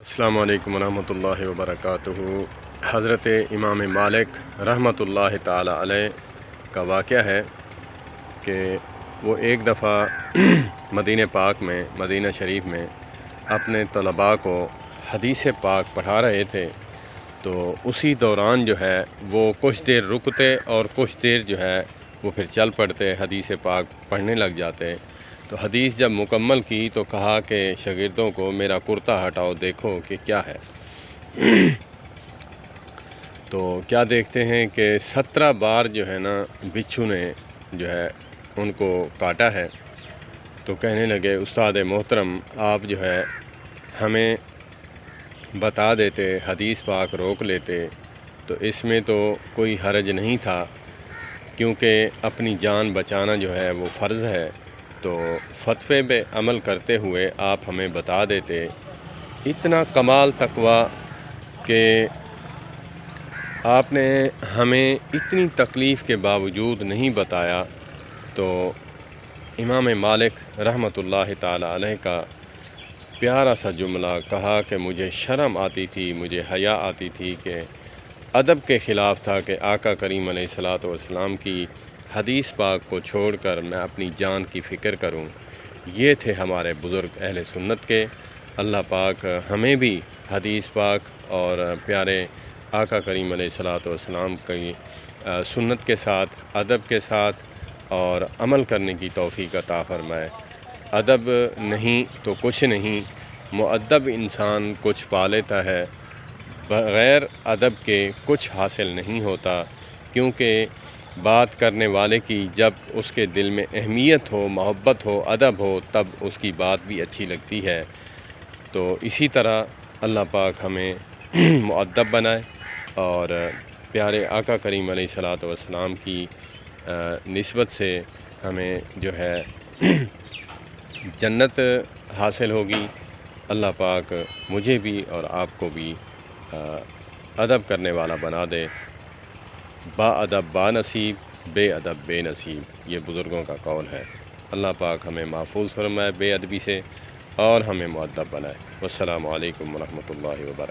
السلام علیکم ورحمۃ اللہ وبرکاتہ۔ حضرت امام مالک رحمۃ اللہ تعالی علیہ کا واقعہ ہے کہ وہ ایک دفعہ مدینہ پاک میں، مدینہ شریف میں اپنے طلباء کو حدیث پاک پڑھا رہے تھے، تو اسی دوران جو ہے وہ کچھ دیر رکتے اور کچھ دیر جو ہے وہ پھر چل پڑتے، حدیث پاک پڑھنے لگ جاتے۔ تو حدیث جب مکمل کی تو کہا کہ شاگردوں کو میرا کرتا ہٹاؤ، دیکھو کہ کیا ہے۔ تو کیا دیکھتے ہیں کہ 17 بار جو ہے نا بچھو نے جو ہے ان کو کاٹا ہے۔ تو کہنے لگے استاد محترم، آپ جو ہے ہمیں بتا دیتے، حدیث پاک روک لیتے تو اس میں تو کوئی حرج نہیں تھا، کیونکہ اپنی جان بچانا جو ہے وہ فرض ہے۔ تو فتوے پہ عمل کرتے ہوئے آپ ہمیں بتا دیتے۔ اتنا کمال تقویٰ کہ آپ نے ہمیں اتنی تکلیف کے باوجود نہیں بتایا۔ تو امام مالک رحمۃ اللہ تعالی علیہ کا پیارا سا جملہ کہا کہ مجھے شرم آتی تھی، مجھے حیا آتی تھی، کہ ادب کے خلاف تھا کہ آقا کریم علیہ الصلوۃ والسلام کی حدیث پاک کو چھوڑ کر میں اپنی جان کی فکر کروں۔ یہ تھے ہمارے بزرگ اہل سنت کے۔ اللہ پاک ہمیں بھی حدیث پاک اور پیارے آقا کریم علیہ الصلوۃ والسلام کی سنت کے ساتھ، ادب کے ساتھ اور عمل کرنے کی توفیق عطا فرمائے۔ ادب نہیں تو کچھ نہیں، مؤدب انسان کچھ پا لیتا ہے، بغیر ادب کے کچھ حاصل نہیں ہوتا، کیونکہ بات کرنے والے کی جب اس کے دل میں اہمیت ہو، محبت ہو، ادب ہو، تب اس کی بات بھی اچھی لگتی ہے۔ تو اسی طرح اللہ پاک ہمیں مؤدب بنائے اور پیارے آقا کریم علیہ الصلوۃ والسلام کی نسبت سے ہمیں جو ہے جنت حاصل ہوگی۔ اللہ پاک مجھے بھی اور آپ کو بھی ادب کرنے والا بنا دے۔ با ادب با نصیب، بے ادب بے نصیب، یہ بزرگوں کا قول ہے۔ اللہ پاک ہمیں محفوظ فرمائے بے ادبی سے اور ہمیں مؤدب بنائے۔ والسلام علیکم ورحمۃ اللہ وبرکاتہ۔